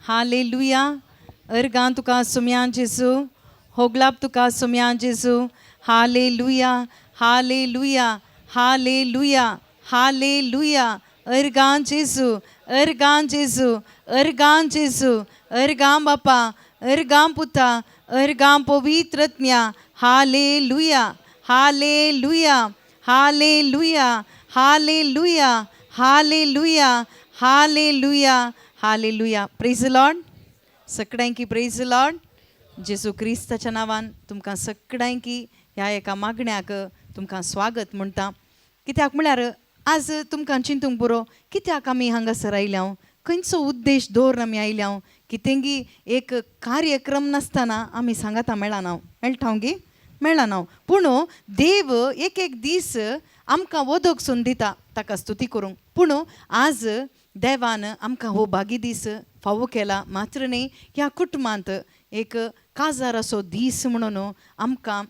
Hallelujah. अर्गां तुका सुम्यान जेजू, होगलाप तुका सुम्यान जेजू. Hallelujah, hallelujah, hallelujah, hallelujah. अर्गां जेजू, अर्गां जेजू, अर्गां जेजू, अर्गां बापा, अर्गां पुता, अर्गां पवित्रज्ञा. Hallelujah, hallelujah, hallelujah, hallelujah, hallelujah, hallelujah, hallelujah. Praise the Lord. सगळ्यांकी प्रेज द लॉर्ड. जेजू क्रिस्ताच्या नांवान तुमकां सगळ्यांकी ह्या एका मागण्याक तुमकां स्वागत म्हणटा. कित्याक म्हळ्यार आज तुमकां चिंतूंक बरो कित्याक आमी हांगासर आयल्या, खंयचो उद्देश दवरून आमी आयल्या. कितेंगी एक कार्यक्रम नासतना आमी सांगाता मेळना, मेळटा गी मेळना. पूण देव एक एक दीस आमकां वदकसून दिता ताका स्तुती करूंक. पूण आज देवान आमकां हो बागी दीस फावो केला. मात्र न्ही ह्या कुटुंबांत एक काजार असो दीस म्हणून आमकां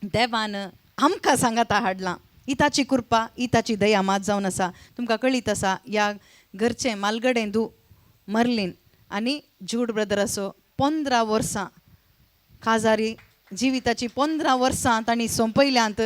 देवान आमकां सांगाता हाडलां. ही ताची कृपा, ही ताची दया मात जावन आसा. तुमकां कळीत आसा ह्या घरचें मालगडेंदू मर्लीन आनी जूड ब्रदर असो 15 वर्सां काजारी जिविताची 15 वर्सां तांणी सोंपयल्यांत.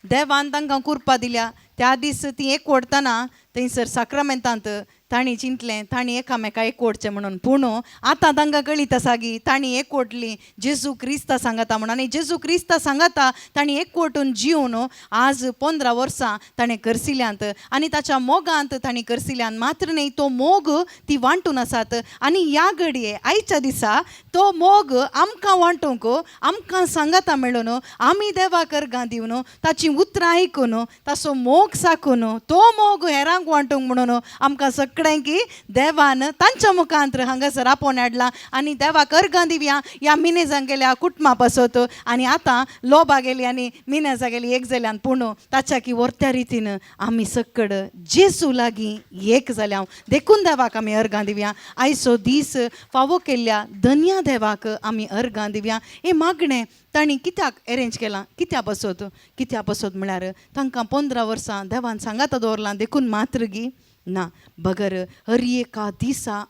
देवान तांकां कृपा दिल्या. त्या दीस ती एकवडतना थंयसर साक्रामेंतांत तांणी चिंतलें तांणी एकामेका एकवडचें म्हणून. पूण आतां तांकां कळीत आसा की तांणी एकवटली जेजू क्रिस्ता सांगाता म्हणून. आनी जेजू क्रिस्ता सांगाता तांणी एकवटून जिवन आज 15 वर्सां ताणें करसिल्यांत आनी ताच्या मोगांत तांणी करसिल्यांत. मात्र न्ही तो मोग ती वांटून आसात. आनी ह्या घडये आयच्या दिसा तो मोग आमकां वांटूंक, आमकां सांगाता मेळून, आमी देवाक अर्गां दिवन ताची उतरां आयकून ताचो मोग साकून तो मोग हेरांक वांटूंक म्हणून आमकां सगळ्यांकी देवान तांच्या मुखांतर हांगासर आपोवन हाडला. आनी देवाक अर्गां दिवया. ह्या मिनेजांक गेल्या कुटुंबा पासत आनी आतां लोबा गेली आनी मिनेजा गेली एक जाल्यान. पूण ताच्या की वर्त्या रितीन आमी सकड जेजू लागीं एक जाल्या. देखून देवाक आमी अर्गां दिवया. आयचो दीस फावो केल्ल्या धन्या देवाक आमी अर्गां दिवया. हे मागणें तांणी कित्याक अरेंज केलां, कित्या पासत म्हळ्यार तांकां 15 वर्सां देवान सांगाता दवरलां. देखून मात्र गी ना बगर हर एका दिसा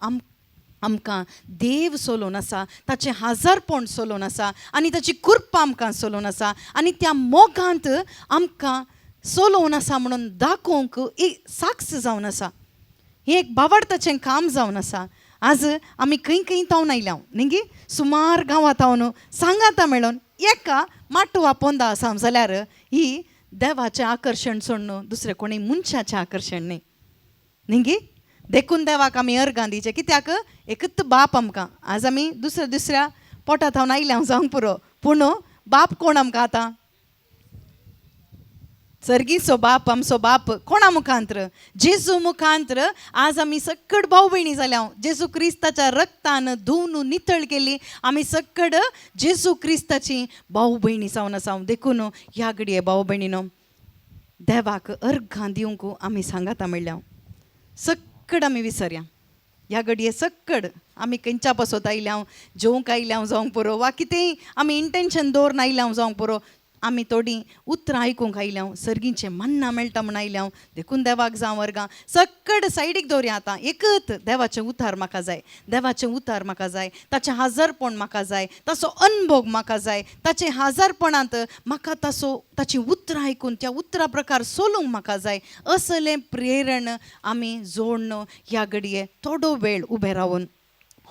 आमकां देव सोलोवन आसा, ताचें हजारपण सोलोवन आसा आनी ताची कृपा आमकां सोलोवन आसा आनी त्या मोगांत आमकां सोलोवन आसा म्हणून दाखोवंक एक साक्ष जावन आसा. हें एक बावडताचें काम जावन आसा. आज आमी खंय खंय तावन आयल्या न्ही, सुमार गांवां तावन सांगाता मेळोन एका माटू आपोंदा आसा जाल्यार ही देवाचें आकर्शण सोडून दुसरें कोणी मनशाचें आकर्शण न्ही न्ही. देखून देवाक आमी अर्गां दिवचें. कित्याक एकच बाप आमकां. आज आमी दुसऱ्या पोटांत हांव आयल्या जावंक पुरो, पूण बाप कोण आमकां आतां? सर्गीचो बाप, आमचो बाप कोणा मुखांतर? जेजू मुखांतर आज आमी सकड भाव भयणी जाल्या. जेजू क्रिस्ताच्या रक्तान धुवन नितळ केली. आमी सकड जेजू क्रिस्ताची भाव भयणी जावन आसा. देखून ह्या घडये भाव भयणीनो देवाक अर्गां दिवंक आमी सांगाता मेळ्ळ्या. सकड आमी विसरया. ह्या घडये सकड आमी खंयच्या पासत आयल्या, जेवंक आयल्या जावंक पुरो वा कितेंय आमी इंटेंशन दवरून आयल्या जावंक पुरो, आमी थोडीं उतरां आयकूंक आयल्या, सर्गींचें मन्ना मेळटा म्हूण आयल्या. देखून देवाक जावं अर्गां सकड सायडीक दवरया. आतां एकच देवाचें उतार म्हाका जाय, देवाचें उतार म्हाका जाय, ताचें हजारपण म्हाका जाय, ताचो अनुभव म्हाका जाय, ताचें हजारपणांत म्हाका ताची उतरां आयकून त्या उतरा प्रकार सोलूंक म्हाका जाय. असलें प्रेरण आमी जोडन ह्या घडये थोडो वेळ उबे रावन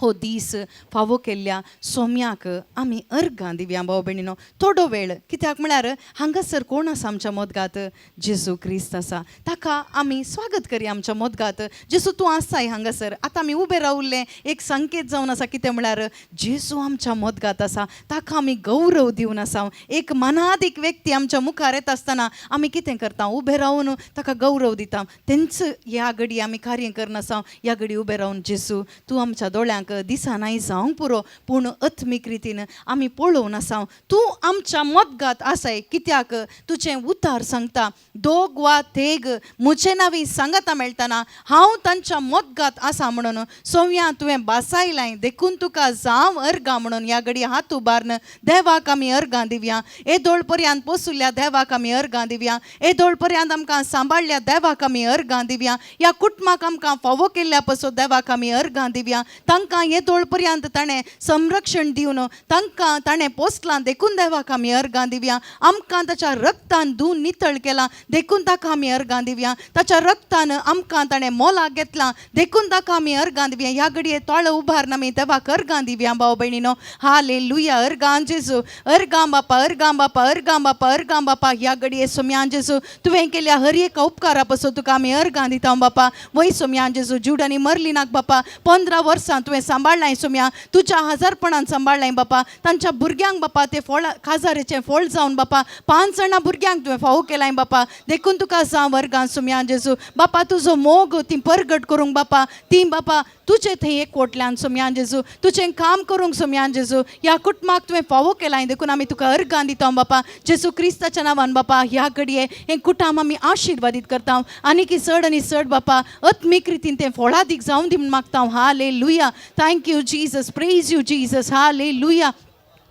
हो दीस फावो केल्ल्या सोम्याक आमी अर्गां दिवया भाव भयणीनो. थोडो वेळ कित्याक म्हळ्यार हांगासर कोण आसा आमच्या मदगांत? जेजू क्रिस्त आसा. ताका आमी स्वागत करया आमच्या मदगांत. जेजू तूं आसाय हांगासर. आतां आमी उबे रावल्ले एक संकेत जावन आसा. कितें म्हळ्यार जेजू आमच्या मदगांत आसा. ताका आमी गौरव दिवन आसा. एक मनादीक व्यक्ती आमच्या मुखार येता आसतना आमी कितें करता? उबे रावन ताका गौरव दिता. तेंच ह्या घडी आमी कार्य करनासा. ह्या घडी उबे रावन जेजू तूं आमच्या दोळ्यांक दिसनाय जावंक पुरो, पूण अत्मीक रितीन आमी पळोवन आसा तूं आमच्या मदगांत आसाय. कित्याक तुजें उतार सांगता, दोग वा तेग म्हजें नांवी सांगता मेळटना हांव तांच्या मदगांत आसा म्हणून सोव्या तुवें बासायलाय. देखून तुका जावं अर्गां म्हणून ह्या घडी हात उबारन देवाक आमी अर्गां दिवया. येदोळ पर्यंत पोसुल्ल्या देवाक आमी अर्गां दिवया. येदोळ पर्यंत आमकां सांबाळल्या देवाक आमी अर्गां दिवया. ह्या कुटुंबाक आमकां फावो केल्ल्या पासून देवाक आमी अर्गां दिवया. तांकां तांकां येदोळ पर्यंत ताणें संरक्षण दिवन तांकां ताणें पोसलां देखून देवाक आमी अर्गां दिवया. आमकां ताच्या रक्तान धुवन नितळ केलां देखून ताका आमी अर्गां दिवया. ताच्या रक्तान आमकां ताणें मोलाक घेतलां देखून ताका आमी अर्गां दिवया. ह्या घडये तोळ उबारून आमी देवाक अर्गां दिवया भाव भयणीनो. हालेलुया. अर्गां जेजू, अर्गां बापा, अर्गां बापा, अर्गां बापा, अर्गां बापा. ह्या घडये सोम्यान जेजू तुवें केल्या हर एका उपकारा पासून तुका आमी अर्गां दिता बापा. वय सोम्यान जेजू जुडानी मर्लिनाक बापा 15 वर्सां तुवें सांबाळ्ळाय सोम्या. तुज्या हजारपणान सांबाळ्ळाय बापा. तांच्या भुरग्यांक बापा ते काजारेचें फळ जावन बापा 5 जाणां भुरग्यांक तुवें फावो केलाय बापा. देखून तुका सांग वर्गां सोम्यान जेजू बापा तुजो मोग ती परगट करूंक बापा. ती बापा तुजें थंय एकवटल्यान सोम्यान जेजू तुजें काम करूंक सोम्यान जेजू ह्या कुटुंबाक तुवें फावो केलाय देखून आमी तुका अर्गां दिता बापा. जेजू क्रिस्ताच्या नांवान बापा ह्या घडये हें कुटुंब आमी आशिर्वादीत करता आनी की चड बापा आत्मीक रितीन तें फळादीक जावन दी म्हूण मागता. Hallelujah. Thank you Jesus. Praise you Jesus. Hallelujah.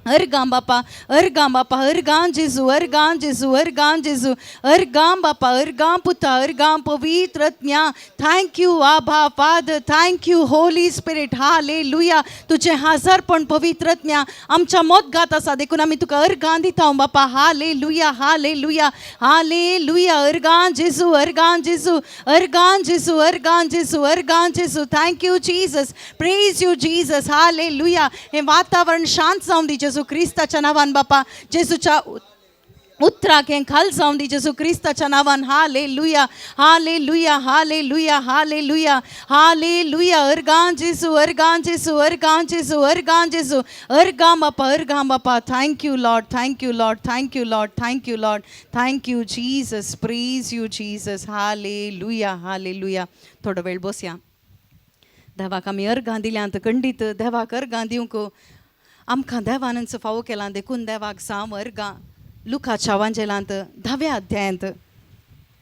अर्गां बापा, अर्गां बापा, अर्गां जेजू, अर्गां जेजू, अर्गां जेजू, अर्गां बापा, अर्गां पुता, अर्गां पवित्र आत्म्या. Thank you Abba Father. Thank you Holy Spirit. Hallelujah. तुजें हजारपण पवित्र आत्म्या आमच्या मोदगात आसा देखून आमी तुका अर्गां दिता बापा. हालेलुया. हालेलुया. हालेलुया. अर्गां जेजू, अर्गां जेजू, अर्गां जेजू, अर्गां जेजू, अर्गां जेजू. Thank you Jesus. Praise you Jesus. Hallelujah. हें वातावरण शांत जावन दी जेजू क्रिस्ताच्या नांवान बापा. जेजूच्या उतराक हें खाल जावन दी जेजू क्रिस्ताच्या नांवान. Hallelujah. Hallelujah. Hallelujah. Hallelujah. Hallelujah. अर्गां जेजू, अर्गां जेजू, अर्गां जेजू, अर्गां जेजू, अर्गां बापा, अर्गां बापा. Thank you Lord. Thank you Lord. Thank you Lord. Thank you Lord. Thank you Jesus. Praise you Jesus. Hallelujah. Hallelujah. थोडो वेळ बसया. देवाक आमी अर्गां दिल्यांत खंडीत देवाक अर्गां दिवंक आमकां देवानच फावो केलां देखून देवाक सांग अर्गां. लुकाच्या वांजेलांत 10व्या अध्यायांत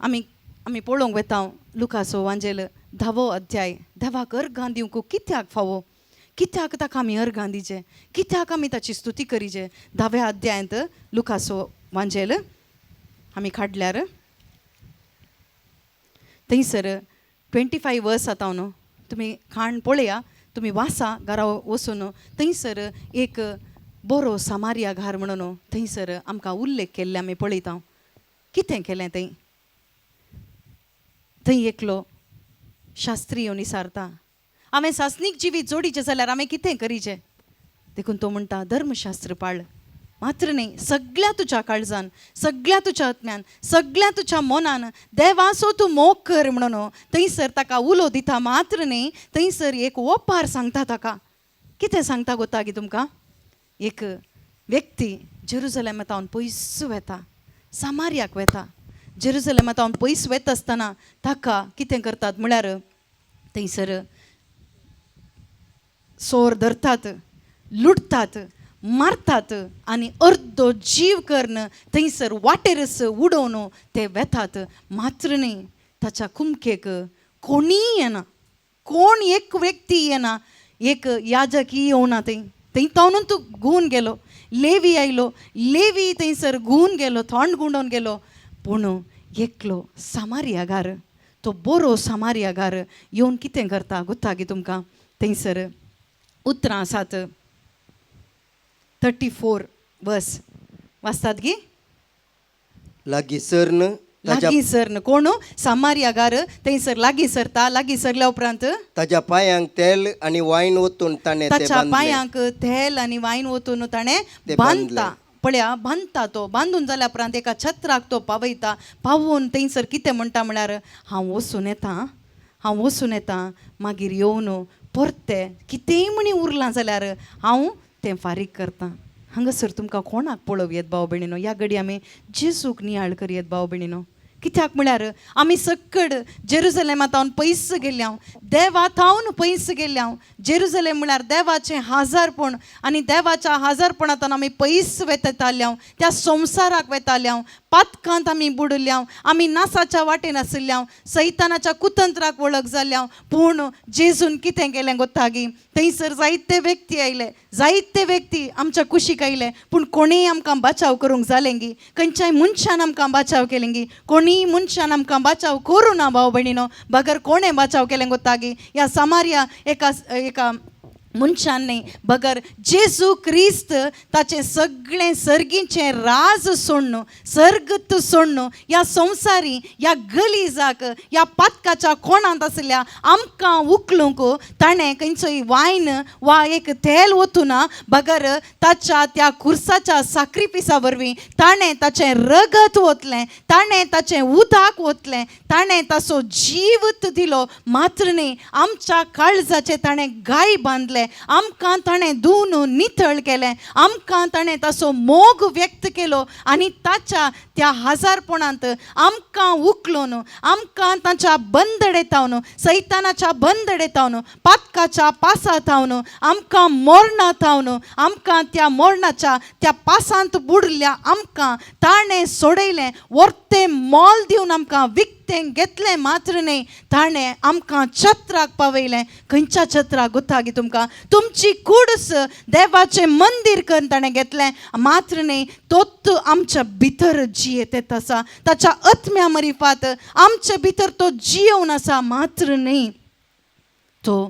आमी पळोवंक वेता. लुकाचो वांजेल 10वो अध्याय. देवाक अर्गां दिवंक कित्याक फावो, कित्याक ताका आमी अर्गां दिवचें, कित्याक आमी ताची स्तुती करीचे. 10व्या अध्यायांत लुकाचो वांजेल आमी काडल्यार थंयसर 25 वर्स जाता न्हू. तुमी खाण पळया, तुमी वाचा घरा वचून. थंयसर एक बरो सामारिया घार म्हणून थंयसर आमकां उल्लेख केल्ले आमी पळयता. कितें केलें थंय. थंय एकलो शास्त्री येवन विचारता हांवें सासणीक जिवीत जोडीचें जाल्यार हांवें कितें करीचें. देखून तो म्हणटा धर्मशास्त्र पाळ. मात्र न्ही, सगळ्या तुज्या काळजान, सगळ्या तुज्या आत्म्यान, सगळ्या तुज्या मनान देवाचो तूं मोग कर म्हणून थंयसर ताका उलो दिता. मात्र न्ही, थंयसर एक ओपार सांगता ताका. कितें सांगता गोता गे तुमकां. एक व्यक्ती जेरुसलेमांतावन पयस वेता, सामारियाक वेता. जेरुसलेमांतावन पयस वेता आसतना ताका कितें करतात म्हळ्यार थंयसर सोर धरतात, लुटतात, मारतात आनी अर्दो जीव करून थंयसर वाटेरच उडोवन ते वेतात. मात्र न्ही, ताच्या कुमकेक कोणीय येना, कोण एक व्यक्ती येना. एक याजकी येवना थंय. थंय तावनूच घुवन गेलो. लेवी आयलो, लेवी थंयसर घुवन गेलो, थंड गुंडोवन गेलो. पूण एकलो सामारियागार, तो बरो सामारियागार येवन कितें करता गोता गे तुमकां. थंयसर उतरां आसात 34 वर्स वाचतात गी. लागीं सरन कोण सामारियागार थंयसर लागीं सरता. लागीं सरल्या उपरांत ताच्या पांयांक तेल आनी वायन ओतून ताणें ताच्या पांयांक तेल आनी वायन ओतून ताणें बांदता. पळया, बांदता. तो बांदून जाल्या उपरांत एका छत्राक तो पावयता. पावोवन थंयसर कितें म्हणटा म्हळ्यार हांव वचून येतां, हांव वचून येतां. मागीर येवन परते कितेंय म्हणी उरलां जाल्यार हांव तें फारीक करतां. हांगासर तुमकां कोणाक पळोवयेत भाव भयणीनो. ह्या घडी आमी जेजूक नियाळ करयेत भाव भयणीनो. कित्याक म्हळ्यार आमी सकड जेरुसलेमांतावन पयस गेल्ल्या, देवातावन पयस गेल्ल्या. जेरुसलेम म्हळ्यार देवाचें हाजारपण आनी देवाच्या हाजारपणांतल्यान आमी पयस वेताल्या. त्या संवसाराक वेताल्या, पातकांत आमी बुडल्या, आमी नासाच्या वाटेन आशिल्ल्या, सैतानाच्या कुतंत्राक वळख जाल्या. पूण जेजून कितें केलें गोता गी. थंयसर जायते व्यक्ती आयले, जायते व्यक्ती आमच्या कुशीक आयले. पूण कोणेय आमकां बचाव करूंक जालें गी. खंयच्याय मनशान आमकां बचाव केलें गी. कोणीय मनशान आमकां बचाव करूं ना भाव भयणीनो. बगर कोणें बचाव केलें गोता गी. ह्या सामारिया एका मनशांनी बगर जेजू क्रिस्त ताचे सगळे सर्गीचे राज सोडून सर्गत सोडून या संवसारी या गलीजाक या पातकाच्या कोणांत आसल्या आमकां उखलूंक ताणें खंयचोय वायन वा एक तेल ओतूना बगर ताच्या त्या कुर्साच्या साक्रिफिसा वरवीं ताणें ताचें रगत ओतलें ताणें ताचें उदक ओतलें ताणें ताचो जीवत दिलो मात्र न्ही आमच्या काळजाचे ताणें गाय बांदले आमकां ताणें धुवन नितळ केलें आमकां ताणें ताचो मोग व्यक्त केलो आनी ताच्या त्या हजारपणांत आमकां उखलून आमकां ताच्या बंदडेतावन सैतानाच्या बंदडेतावन पातकाच्या पासातावन आमकां मोरणातावन आमकां त्या मोरणाच्या त्या पासांत बुडल्या आमकां ताणें सोडयलें वर्तें मोल दिवन आमकां विकतें घेतलें मात्र न्ही ताणें आमकां छत्राक पावयलें खंयच्या छत्राक गुतागी तुमकां तुमची कुडस देवाचें मंदीर करून ताणें घेतलें मात्र न्ही तोच आमच्या भितर जियेत आसा ताच्या आत्म्या मरिफात आमच्या भितर तो जियोवन आसा मात्र न्ही तो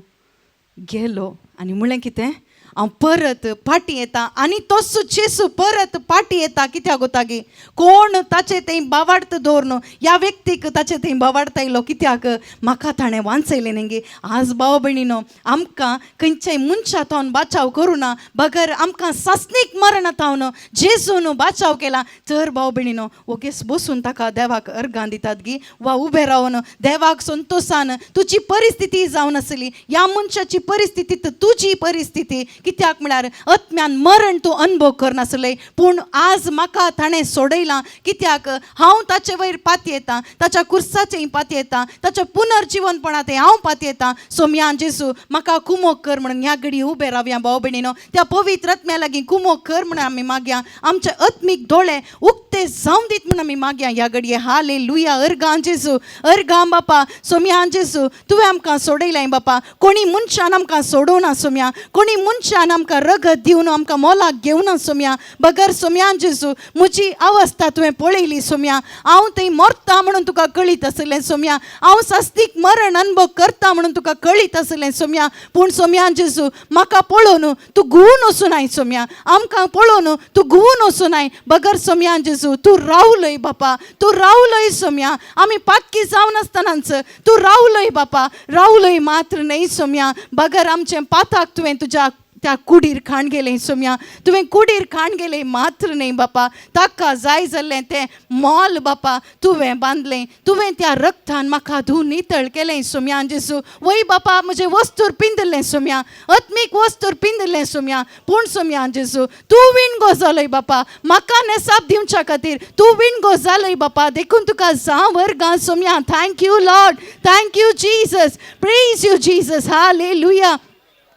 गेलो आनी म्हळें कितें हांव परत फाटी येता आनी तोच जेसू परत फाटी येता कित्याक गोतागी कोण ताचे थंय बावार्थ दवरन ह्या व्यक्तीक ताचे थंय बावार्थ आयलो कित्याक म्हाका ताणें वाचयलें न्ही आज भाव भयणीनो आमकां खंयच्याय मनशांतावन बाचाव करूं ना बगर आमकां सासणीक मरणातावन जेजून बाचाव केला तर भाव भयणीनो ओकेस बसून ताका देवाक अर्गां दितात गी वा उबे रावन देवाक संतोशान तुजी परिस्थिती जावन आसली ह्या मनशाची परिस्थिती तुजी परिस्थिती कित्याक म्हळ्यार आत्म्यान मरण तूं अनुभव करनासलें पूण आज म्हाका ताणें सोडयलां कित्याक हांव ताचे वयर पाती येतां ताच्या कुर्साचें पाती येतां ताच्या पुनर्जीवनपणांत हांव पाती येतां सोम्यान जेजू म्हाका कुमोग कर म्हणून ह्या घडी उबे रावया भाव भयणीनो त्या पवित्र आत्म्या लागीं कुमोग कर म्हणून आमी मागया आमचे आत्मीक दोळे उक्ते जावं दीत म्हणून आमी मागया ह्या घडये हालेलुया अर्गां जेजू अर्गां बापा सोम्यान जेजू तुवें आमकां सोडयलें बापा कोणी मनशान आमकां सोडूना सोम्या कोणी मनशान आमकां रगत दिवन आमकां मोलाक घेवना सोम्या बगर सोम्यान जेजू म्हजी अवस्था तुवें पळयली सोम्या हांव थंय मरता म्हणून तुका कळीत आसलें सोम्या हांव सास्तीक मरण अनुभव करता म्हणून तुका कळीत आसलें सोम्या पूण सोम्यान जेजू म्हाका पळोवन तूं घुवन वचूनाय सोम्या आमकां पळोवन तूं घुवन वचूनाय बगर सोम्यान जेजू तूं रावलय बापा तूं रावलय सोम्या आमी पातकी जावन आसतनाच तूं रावलय बापा रावलय मात्र न्ही सोम्या बगर आमचें पाताक तुवें तुज्या त्या कुडीर खाण गेलें सोम्या तुवें कुडीर खाण गेलें मात्र न्ही बापा ताका जाय जाल्लें तें मोल बापा तुवें बांदलें तुवें त्या रक्तान म्हाका धुवन नितळ केलें सोम्यान जेजू वय बापा म्हजें वस्तूर पिंजलें सोम्या आत्मीक वस्तूर पिंजलें सोम्या पूण सोम्यान जेजू तूं विणगो जालोय बापा म्हाका नेसाप दिवच्या खातीर तूं विणगो जालोय बापा देखून तुका जावं वर्गां सोम्या thank you Lord thank you Jesus praise you Jesus hallelujah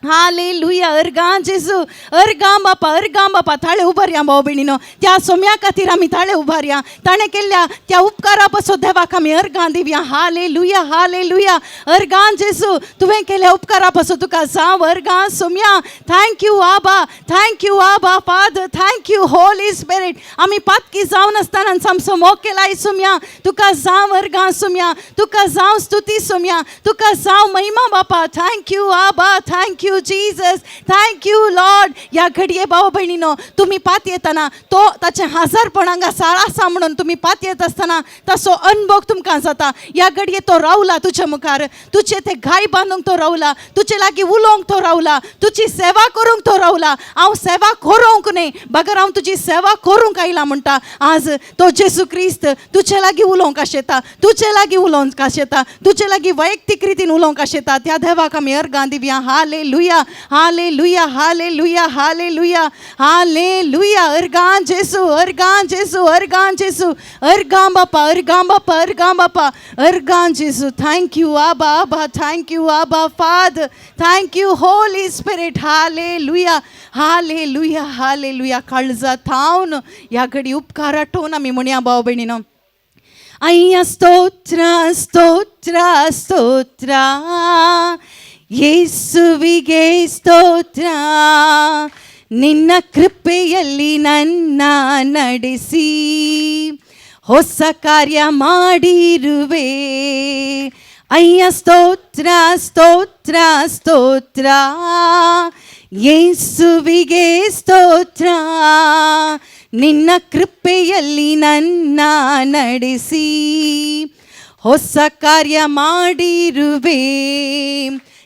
hallelujah अर्गां जेजू अर्गां बापा ताळे उबारया भाव भयणीनो त्या सोम्या खातीर आमी ताळे उबारया ताणें केल्ल्या त्या उपकारा पासत देवाक आमी अर्गां दिवया हालेलुया हालेलुया अर्गां जेजू तुवें केल्या उपकारा पासत तुका जावं अर्गां Saumya thank you Abba Father thank you Holy spirit आमी पातकी जावन आसतना आमचो मोग केलाय सोम्या तुका जावं अर्गां सोम्या तुका जावं स्तुती सोम्या तुका जावं महिमा बापा thank you Abba thank you Jesus thank you Lord ह्या घडये भाव भयणीनो तुमी पात येतना तो ताचे हजारपणांक साळ आसा म्हणून तुमी पात येत आसतना ताचो अनुभव तुमकां जाता ह्या घडये तो रावला तुज्या मुखार तुजे ते गाय बांदूंक तो रावला तुजे लागीं उलोवंक तो रावला तुजी सेवा करूंक तो रावला हांव सेवा करूंक न्ही बगर हांव तुजी सेवा करूंक आयला म्हणटा आज तो जेजू क्रिस्त तुजे लागीं उलोवंक आशेता तुजे लागीं उलोवंक आशेता तुजे लागीं वैयक्तीक रितीन उलोवंक आशेता त्या देवाक आमी अर्गां दिवया hallelujah hallelujah hallelujah hallelujah hallelujah अर्गां जेजू अर्गां जेजू अर्गां जेजू अर्गां बापा अर्गां बापा अर्गां बापा अर्गां जेजू thank you Abba thank you Abba Father thank you Holy Spirit hallelujah hallelujah hallelujah काळजा थावन ह्या घडी उपकार आठवून आमी म्हणया भाव भयणीनो अय्या स्तोत्र स्तोत्र स्तोत्र ಯೇಸುವಿಗೆ ಸ್ತೋತ್ರ ನಿನ್ನ ಕೃಪೆಯಲ್ಲಿ ನನ್ನ ನಡೆಸಿ ಹೊಸ ಕಾರ್ಯ ಮಾಡಿರುವೆ ಅಯ್ಯ ಸ್ತೋತ್ರ ಸ್ತೋತ್ರ ಸ್ತೋತ್ರ, ಯೇಸುವಿಗೆ ಸ್ತೋತ್ರ. ನಿನ್ನ ಕೃಪೆಯಲ್ಲಿ ನನ್ನ ನಡೆಸಿ ಹೊಸ ಕಾರ್ಯ ಮಾಡಿರುವೆ.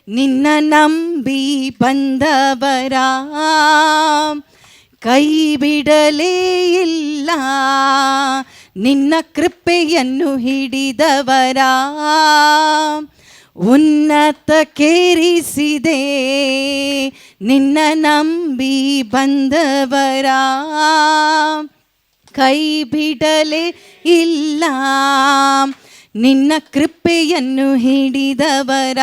ನಿನ್ನ ನಂಬಿ ಬಂದವರ ಕೈ ಬಿಡಲೇ ಇಲ್ಲ. ನಿನ್ನ ಕೃಪೆಯನ್ನು ಹಿಡಿದವರ ಉನ್ನತಕ್ಕೇರಿಸಿದೆ. ನಿನ್ನ ನಂಬಿ ಬಂದವರ ಕೈ ಬಿಡಲೇ ಇಲ್ಲ. ನಿನ್ನ ಕೃಪೆಯನ್ನು ಹಿಡಿದವರ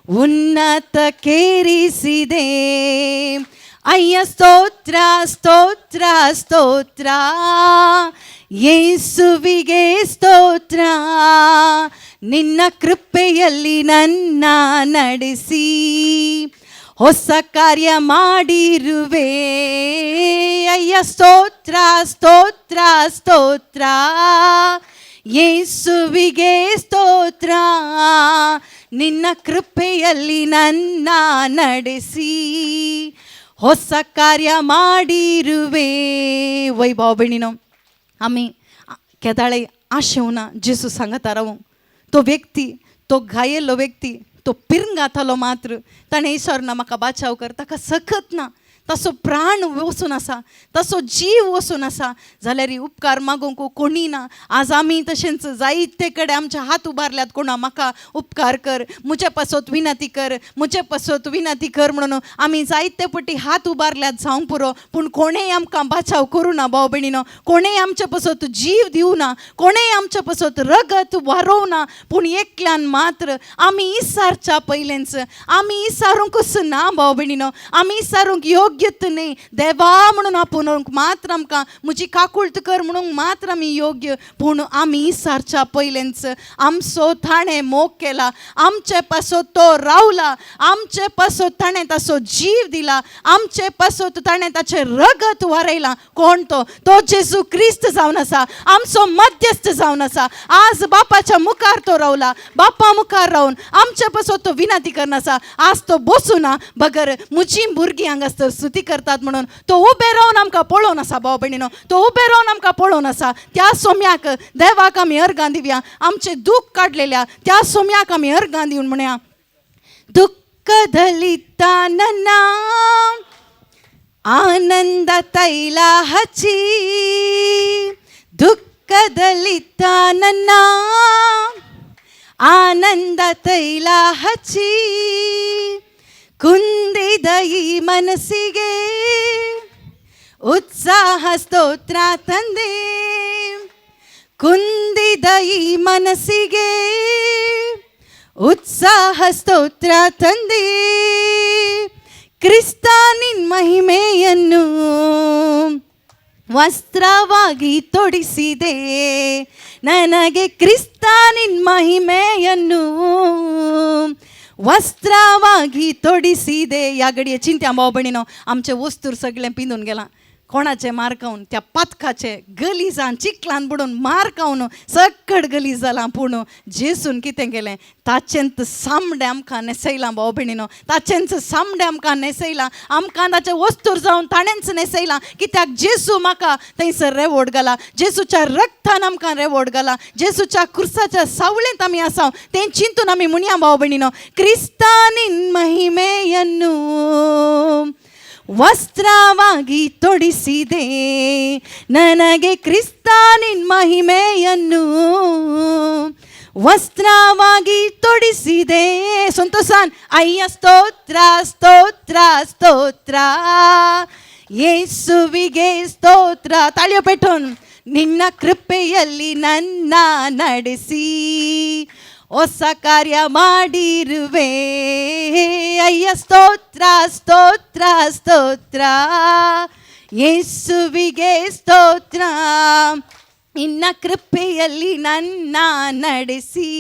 ಉನ್ನತಕ್ಕೇರಿಸಿದೆ. ಅಯ್ಯ ಸ್ತೋತ್ರ ಸ್ತೋತ್ರ ಸ್ತೋತ್ರ, ಯೇಸುವಿಗೆ ಸ್ತೋತ್ರ. ನಿನ್ನ ಕೃಪೆಯಲ್ಲಿ ನನ್ನ ನಡೆಸಿ ಹೊಸ ಕಾರ್ಯ ಮಾಡಿರುವೆ. ಅಯ್ಯ ಸ್ತೋತ್ರ ಸ್ತೋತ್ರ ಸ್ತೋತ್ರ, ಯೇಸುವಿಗೆ ಸ್ತೋತ್ರ. ನಿನ್ನ ಕೃಪೆಯಲ್ಲಿ ನನ್ನ ನಡೆಸಿ ಹೊಸ ಕಾರ್ಯ ಮಾಡಿರುವೆ. वैभव बहिणीनो, आम्ही केदाळे आशेवना जेसू सांगता राहू. तो व्यक्ती, तो घायेलो व्यक्ती, तो पिरंगातालो मात्र ताणें ईश्वरना म्हाका बाचाव कर. ताका सखत ना, तसो प्राण वचून आसा, तसो जीव वचून आसा जाल्यार उपकार मागोवंक कोणी ना. आज आमी तशेंच जायते कडेन आमचे हात उबारल्यात, कोणा म्हाका उपकार कर, म्हजे पासत विनंती कर, म्हजे पासत विनंती कर म्हणून आमी जायते पटी हात उबारल्यात जावंक पुरो. पूण कोणेय आमकां बाचाव करूं ना भाव भयणीनो. कोणेय आमचे पासत जीव दिवं ना, कोणेय आमचे पासत रगत वारोव ना. पूण एकल्यान मात्र आमी इसारच्या पयलेंच आमी इसारूंकच ना भाव भयणीनो. आमी इसारूंक योग्य नाही. देवा म्हणून आपूण मात्र आमकां म्हजी काकुळट कर म्हणून मात्र आमी योग्य. पूण आमी इसारच्या पयलेंच आमचो ताणें मोग केला, आमचे पासत तो रावला, आमचे पासत ताणें ताचो जीव दिला, आमचे पासत ताणें ताचें रगत वारयलां. कोण तो? तो जेजू क्रिस्त जावन आसा, आमचो मध्यस्थ जावन आसा. आज बापाच्या मुखार तो रावला, बापा मुखार रावन आमचे पासत तो विनंती करना आसा. आज तो बसूना बगर म्हजी भुरगीं हांगास तर स्तुती करतात म्हणून तो उबे रावन आमकां पळोवन आसा भाव भयणीनो. तो उबे रावन आमकां पळोवन आसा. त्या सोम्याक देवाक आमी अर्गां दिवया. आमचें दूख काडलेल्या त्या सोम्याक आमी अर्गां दिवन म्हणया, ದುಃಖದಲ್ಲಿ ನನ್ನ ಆನಂದ ತೈಲ ಹಚ್ಚಿ, ದುಃಖದಲ್ಲಿ ನನ್ನ ಆನಂದ ತೈಲ ಹಚ್ಚಿ, ಕುಂದಿದ ಈ ಮನಸ್ಸಿಗೆ ಉತ್ಸಾಹ ಸ್ತೋತ್ರ ತಂದೆ. ಕುಂದಿದ ಈ ಮನಸ್ಸಿಗೆ ಉತ್ಸಾಹ ಸ್ತೋತ್ರ ತಂದೆ. ಕ್ರಿಸ್ತ ನಿನ್ ಮಹಿಮೆಯನ್ನು ವಸ್ತ್ರವಾಗಿ ತೊಡಿಸಿದೆ. ನನಗೆ ಕ್ರಿಸ್ತ ನಿನ್ ಮಹಿಮೆಯನ್ನು वस्त्रावागी तोडिसिदे. ह्या घडये चिंत्या भाव भयणीनो, आमचे वस्तूर सगळें पिंजून गेलां. कोणाचे मार खावन, त्या पातकाचे गलीजान चिखलान बुडून मार खावन सकट गलीज जालां. पूण जेसून कितें केलें? ताचेंच सामडें आमकां नेसयलां भाव भयणीनो. ताचेंच सामडें आमकां नेसयलां. आमकां ताचे वस्तूर जावन ताणेंच नेसयलां. कित्याक जेसू म्हाका थंयसर रेवोड घाला, जेसूच्या रक्तान आमकां रेवोड घाला, जेसूच्या क्रुसाच्या सावळेंत आमी आसा. तें चिंतून आमी म्हणया भाव भयणीनो, क्रिस्तानिन महिमेयन्नु ವಸ್ತ್ರವಾಗಿ ತೊಡಿಸಿದೆ. ನನಗೆ ಕ್ರಿಸ್ತನಿನ್ ಮಹಿಮೆಯನ್ನು ವಸ್ತ್ರವಾಗಿ ತೊಡಿಸಿದೆ. ಸಂತೋಷನ್ ಅಯ್ಯ ಸ್ತೋತ್ರ ಸ್ತೋತ್ರ ಸ್ತೋತ್ರ, ಯೇಸುವಿಗೆ ಸ್ತೋತ್ರ. ತಾಳಿಯ ಪೆಟ್ಟೋನ್. ನಿನ್ನ ಕೃಪೆಯಲ್ಲಿ ನನ್ನ ನಡೆಸಿ ಹೊಸ ಕಾರ್ಯ ಮಾಡಿರುವೆ. ಅಯ್ಯ ಸ್ತೋತ್ರ ಸ್ತೋತ್ರ ಸ್ತೋತ್ರ, ಯೇಸುವಿಗೆ ಸ್ತೋತ್ರ. ನಿನ್ನ ಕೃಪೆಯಲ್ಲಿ ನನ್ನ ನಡೆಸಿ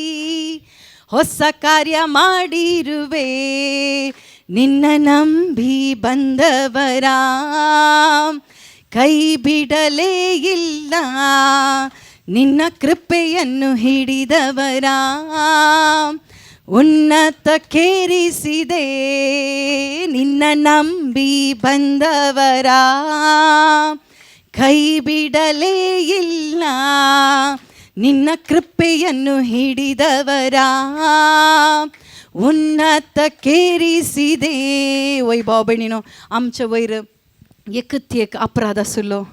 ಹೊಸ ಕಾರ್ಯ ಮಾಡಿರುವೆ. ನಿನ್ನ ನಂಬಿ ಬಂದವರ ಕೈ ಬಿಡಲೇ ಇಲ್ಲ. ನಿನ್ನ ಕೃಪೆಯನ್ನು ಹಿಡಿದವರ ಉನ್ನತಕ್ಕೇರಿಸಿದೆ, ನಿನ್ನ ನಂಬಿ ಬಂದವರ ಕೈ ಬಿಡಲೇ ಇಲ್ಲ. ನಿನ್ನ ಕೃಪೆಯನ್ನು ಹಿಡಿದವರ उन्नतकेरिसिदे. वय भाव भयणीनो, आमच्या वयर एकच एक अपराध आसलो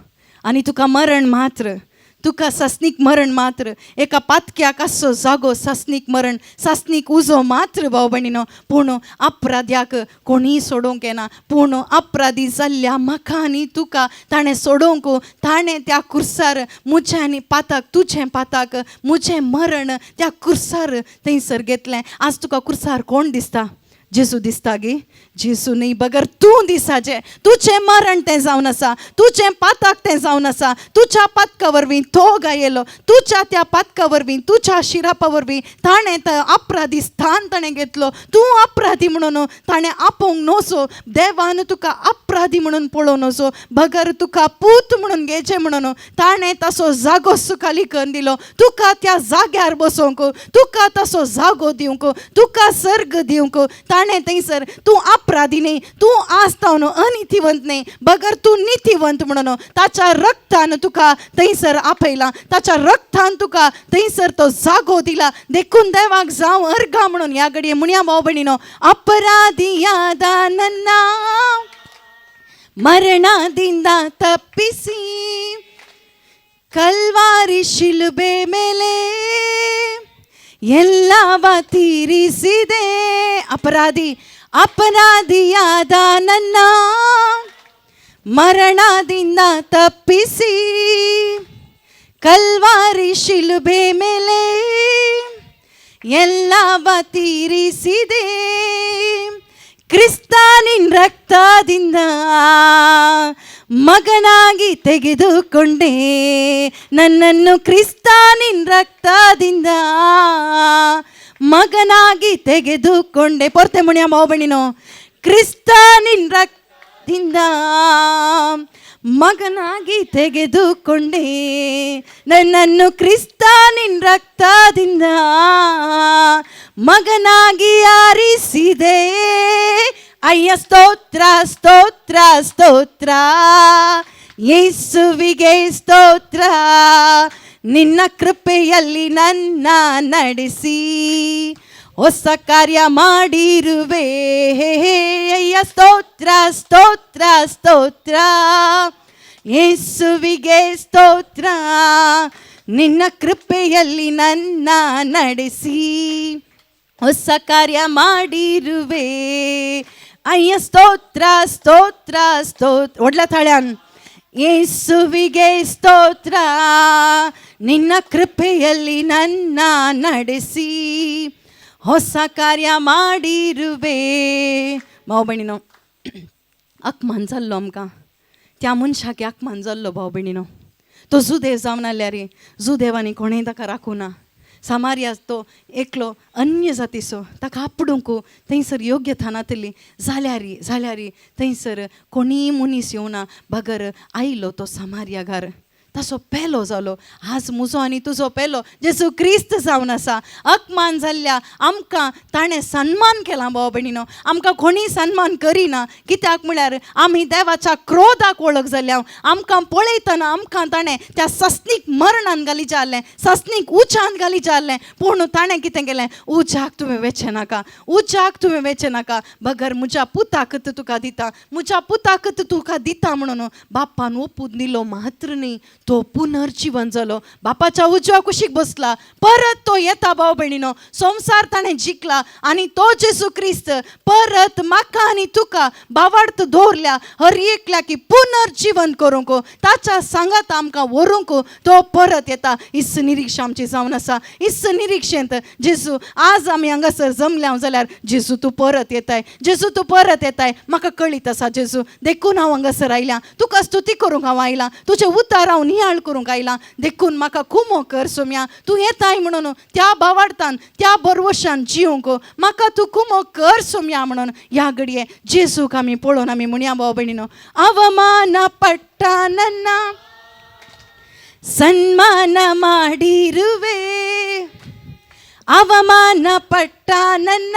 आनी तुका मरण मात्र, तुका सस्नीक मरण मात्र, एका पातक्याक आसो जागो सस्नीक मरण, सस्नीक उजो मात्र भाव भयणीनो. पूण अपराध्याक कोणीय सोडोवंक येना. पूण अपराधी जाल्ल्या म्हाका आनी तुका ताणें सोडोवंक, ताणें त्या कुर्सार मुजें आनी पाताक, तुजें पाताक, मुजें मरण त्या कुर्सार थंयसर घेतलें. आज तुका कुर्सार कोण दिसता? जेजू दिसता गे? जेजू न्ही, बगर तूं दिसाचें. तुजें मरण तें जावन आसा, तुजें पाताक तें जावन आसा. तुज्या पातका वरवीं तो गायलो, तुज्या त्या पातका वरवीं, तुज्या शिरापा वरवीं ताणें अपराधी स्थान ताणें घेतलो. तूं अपराधी म्हणून ताणें आपोवंक नोसो. देवान तुका अपराधी म्हणून पळोवन नोसो, बगर तुका पूत म्हणून घेचें म्हणून ताणें तसो जागो सुखाली करून दिलो. तुका त्या जाग्यार बसोवंक, तुका तसो जागो दिवंक, तुका सर्ग दिवंक ताणें थंयसर. तूं अपराधी न्ही, तूं आस्तावन अनितिवंत न्ही, बगर तूं नितिवंत म्हणून ताच्या रक्तान तुका थंयसर आपयला, ताच्या रक्तान तुका थंयसर तो जागो दिला. देखून देवाक जावं अर्गा म्हणून ह्या घडये म्हणया भाव भयणीनो. अपराधिಯಾದ ನನ್ನ ಮರಣದಿಂದ ತಪ್ಪಿಸಿ ಕಲ್ವಾರಿ ಶಿಲುಬೆ ಮೇಲೆ ಎಲ್ಲವ ತೀರಿಸಿದೆ. ಅಪರಾಧಿಯಾದ ನನ್ನ ಮರಣದಿಂದ ತಪ್ಪಿಸಿ ಕಲ್ವಾರಿ ಶಿಲುಬೆ ಮೇಲೆ ಎಲ್ಲವ ತೀರಿಸಿದೆ. ಕ್ರಿಸ್ತನಿನ್ ರಕ್ತದಿಂದ ಮಗನಾಗಿ ತೆಗೆದುಕೊಂಡೆ, ನನ್ನನ್ನು ಕ್ರಿಸ್ತನಿನ್ ರಕ್ತದಿಂದ ಮಗನಾಗಿ ತೆಗೆದುಕೊಂಡೆ. ಪೊರ್ತೆ ಮುಣಿಯ ಮಾವಬಣಿನೋ. ಕ್ರಿಸ್ತನಿನ್ ರಕ್ತದಿಂದ ಮಗನಾಗಿ ತೆಗೆದುಕೊಂಡೆ, ನನ್ನನ್ನು ಕ್ರಿಸ್ತನಿನ್ ರಕ್ತದಿಂದ ಮಗನಾಗಿ ಆರಿಸಿದೆ. ಅಯ್ಯ ಸ್ತೋತ್ರ ಸ್ತೋತ್ರ ಸ್ತೋತ್ರ, ಯೇಸುವಿಗೆ ಸ್ತೋತ್ರ. ನಿನ್ನ ಕೃಪೆಯಲ್ಲಿ ನನ್ನ ನಡೆಸಿ ಹೊಸ ಕಾರ್ಯ ಮಾಡಿರುವೆ. ಅಯ್ಯ ಸ್ತೋತ್ರ ಸ್ತೋತ್ರ ಸ್ತೋತ್ರ, ಯೇಸುವಿಗೆ ಸ್ತೋತ್ರ. ನಿನ್ನ ಕೃಪೆಯಲ್ಲಿ ನನ್ನ ನಡೆಸಿ ಹೊಸ ಕಾರ್ಯ ಮಾಡಿರುವೆ. ಅಯ್ಯ ಸ್ತೋತ್ರ ಸ್ತೋತ್ರ ಸ್ತೋತ್ರ. ಒಡ್ಲ ತಾಳ್ಯಾನ್. ಯೇಸುವಿಗೆ ಸ್ತೋತ್ರ. ನಿನ್ನ ಕೃಪೆಯಲ್ಲಿ ನನ್ನ ನಡೆಸಿ ಹೊಸ ಕಾರ್ಯ ಮಾಡಿರುವೆ. भाव भयणीनो, अपमान जाल्लो आमकां, त्या मनशाक अपमान जाल्लो भाव भयणीनो. तो जुदेव जावन आल्या रे, जुदेवानी कोणेंय ताका राखूना. समार्या तो एकलो अन्य जातीचो, ताका आपडूंक थंयसर योग्य थानातली जाल्यार थंयसर कोणीय मनीस येवना, बगर आयलो तो समार्या घार. तसो पेलो जालो. आज म्हजो आनी तुजो पेलो जेजू क्रिस्त जावन आसा. अपमान जाल्ल्या आमकां ताणें सन्मान केला भाव भयणीनो. आमकां कोणीय सन्मान करिना. कित्याक म्हळ्यार आमी देवाच्या क्रोधाक वळख जाल्या. आमकां पळयतना आमकां ताणें त्या सस्नीक मरणान घाली जाल्लें, सस्नीक उज्यान घाली जाल्लें. पूण ताणें कितें केलें? उज्याक तुवें वेचें नाका, उज्याक तुवें वेचें नाका, बगर म्हज्या पुताकत तुका दिता, म्हज्या पुताकत तुका दिता म्हणून बापान ओपून दिलो. मात्र न्ही, तो पुनर्जीवन जालो. बापाच्या उजव्या कुशीक बसला. परत तो येता भाव भयणीनो. संसार ताणें जिखला आनी तो जेजू क्रिस्त परत म्हाका आनी तुका बावार्थ दवरल्या हर एकल्या की पुनर्जीवन करूंक, ताच्या सांगात आमकां व्हरूंक तो परत येता. इस निरीक्षा आमची जावन आसा. इस निरीक्षेंत जेजू आज आमी हांगासर जमल्या जाल्यार जेजू तूं परत येताय, जेजू तूं परत येताय. म्हाका कळीत आसा जेजू, देखून हांव हांगासर आयल्यां, तुका स्तुती करूंक हांव आयलां, तुजें उतार हांव नियाळ करूंक आयलां. देखून म्हाका कुमो कर सोम्या, तूं येताय म्हणून त्या भावार्थान, त्या बरवशान जिवंक म्हाका तूं कुमो कर सोम्या म्हणून ह्या घडये जेजूक आमी पळोवन आमी म्हणया भाव भयणीनो. अवमान पट्टा ನನ್ನ ಸನ್ಮಾನ ಮಾಡಿರುವೆ, ಅವಮಾನ ಪಟ್ಟ ನನ್ನ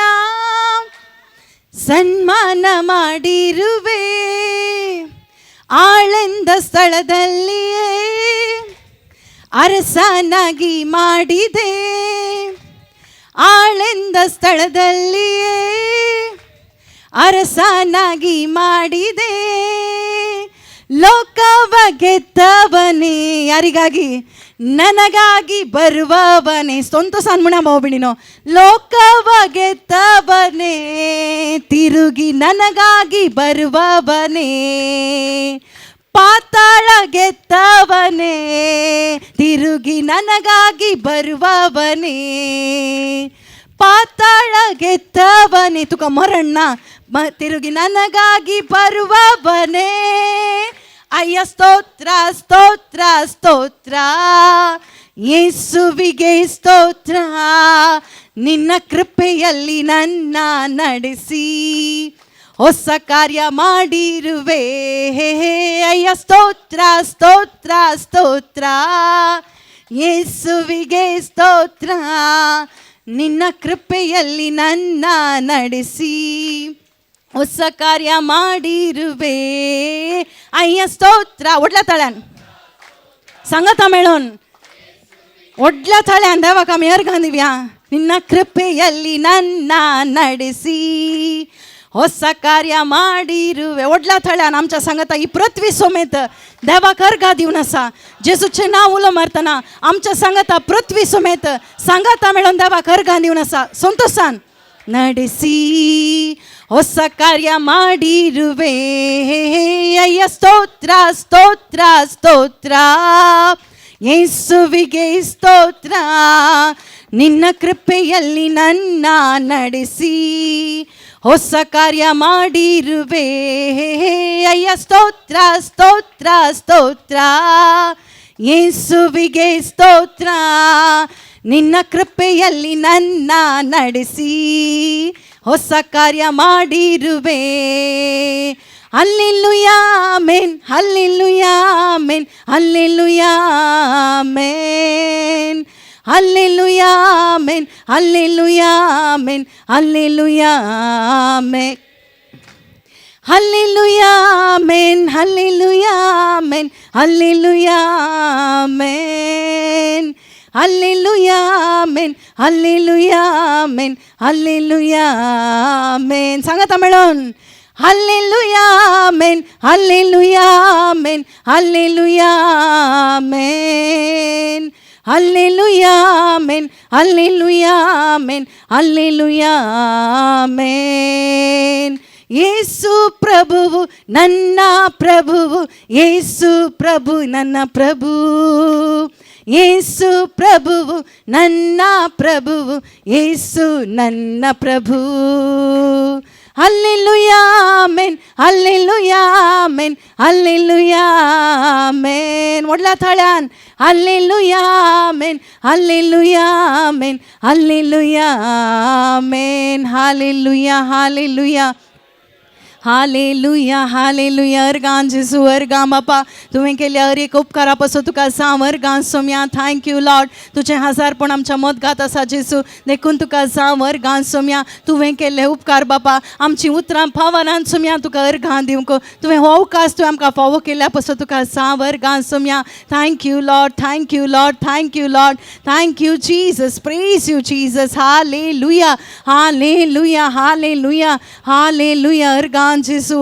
ಸನ್ಮಾನ ಮಾಡಿರುವೆ, ಆಳೆಂದ ಸ್ಥಳದಲ್ಲಿಯೇ ಅರಸನಾಗಿ ಮಾಡಿದೆ, ಆಳೆಂದ ಸ್ಥಳದಲ್ಲಿಯೇ ಅರಸನಾಗಿ ಮಾಡಿದೆ. ಲೋಕವ ಗೆದ್ದವನೇ, ಯಾರಿಗಾಗಿ? ನನಗಾಗಿ ಬರುವವನೇ. ಸ್ವಂತ ಸಾನ್ಮುಣ ಬಾಬಿಣಿನೋ. ಲೋಕವ ಗೆದ್ದವನೇ, ತಿರುಗಿ ನನಗಾಗಿ ಬರುವವನೇ. ಪಾತಾಳ ಗೆದ್ದವನೇ, ತಿರುಗಿ ನನಗಾಗಿ ಬರುವವನೇ. ಪಾತಾಳ ಗೆದ್ದವನೇ, ತುಕ ಮರಣ್ಣ ತಿರುಗಿ ನನಗಾಗಿ ಬರುವವನೇ. ಅಯ್ಯ ಸ್ತೋತ್ರ ಸ್ತೋತ್ರ ಸ್ತೋತ್ರ, ಯೇಸುವಿಗೆ ಸ್ತೋತ್ರ. ನಿನ್ನ ಕೃಪೆಯಲ್ಲಿ ನನ್ನ ನಡೆಸಿ ಹೊಸ ಕಾರ್ಯ ಮಾಡಿರುವೆ. ಅಯ್ಯ ಸ್ತೋತ್ರ ಸ್ತೋತ್ರ ಸ್ತೋತ್ರ, ಯೇಸುವಿಗೆ ಸ್ತೋತ್ರ. ನಿನ್ನ ಕೃಪೆಯಲ್ಲಿ ನನ್ನ ನಡೆಸಿ ಹೊಸ ಕಾರ್ಯ ಮಾಡಿರುವೆ. ಅಯ್ಯ ಸ್ತೋತ್ರ. ಒಡ್ಲ ತಳನ್ ಸಂಗತ ಮೇಳೋನ್ ಒಡ್ಲ ತಳೆ ಅಂದವ ಕಮ್ಯಾರ್ ಗಾಂಧಿವ್ಯಾ. ನಿನ್ನ ಕೃಪೆಯಲ್ಲಿ ನನ್ನ ನಡೆಸಿ ಹೊಸ ಕಾರ್ಯ ಮಾಡಿರುವೆ. ಒಡ್ला थळ्यान आमच्या सांगता ही पृथ्वी समेत देवा करगा दिवन आसा. जेजूचे नांव उलो मारतना आमच्या सांगता पृथ्वी समेत सांगता मेळून देवा करगा दिवन आसा. संतोषान ನಡೆಸಿ ಹೊಸ ಕಾರ್ಯ ಮಾಡಿರುವೆ. ಅಯ್ಯ ಸ್ತೋತ್ರ ಸ್ತೋತ್ರ ಸ್ತೋತ್ರ, ಯೇಸುವಿಗೆ ಸ್ತೋತ್ರ. ನಿನ್ನ ಕೃಪೆಯಲ್ಲಿ ನನ್ನ ನಡೆಸಿ ಹೊಸ ಕಾರ್ಯ ಮಾಡಿರುವೆ. ಅಯ್ಯ ಸ್ತೋತ್ರ ಸ್ತೋತ್ರ ಸ್ತೋತ್ರ, ಯೇಸುವಿಗೆ ಸ್ತೋತ್ರ. ನಿನ್ನ ಕೃಪೆಯಲ್ಲಿ ನನ್ನ ನಡೆಸಿ ಹೊಸ ಕಾರ್ಯ ಮಾಡಿರುವೆ. Hallelujah amen, hallelujah amen, hallelujah amen, hallelujah amen, hallelujah amen, hallelujah amen, hallelujah amen, hallelujah amen, hallelujah amen, hallelujah amen, hallelujah amen, hallelujah amen. सांगता मेळून hallelujah amen, hallelujah amen, hallelujah amen, hallelujah amen, hallelujah amen, hallelujah amen. ಯೇಸು ಪ್ರಭುವು ನನ್ನ ಪ್ರಭುವು, ಯೇಸು ಪ್ರಭು ನನ್ನ ಪ್ರಭು, ಯೇಸು ಪ್ರಭುವು ನನ್ನ ಪ್ರಭುವು, ಯೇಸು ನನ್ನ ಪ್ರಭು. Hallelujah amen, hallelujah amen, hallelujah amen. ಒಡ್ಲಾ ಥಳಾನ್ hallelujah amen, hallelujah amen, hallelujah amen, hallelujah hallelujah hallelujah hallelujah. अर्गान जेजू अर्गां बापा, तुवें केल्या हर एक उपकारा पासून तुका सांग. अर्गां सोम्या थँक यू लॉर्ड. तुजें हजारपण आमच्या मदगात आसा जेजू, देखून तुका सांग. अर्गां सोम्या तुवें केल्ले उपकार बापा, आमची उतरां फावरान सोम्या तुका अर्गां दिवंक. तुवें हो अवकाश तुवें आमकां फावो केल्या पासून तुका सांग. अर्गां सोम्या thank you Lord, thank you Lord, thank you Lord, thank you Jesus, praise you Jesus. Hallelujah hallelujah hallelujah hallelujah. अर्गां जेजू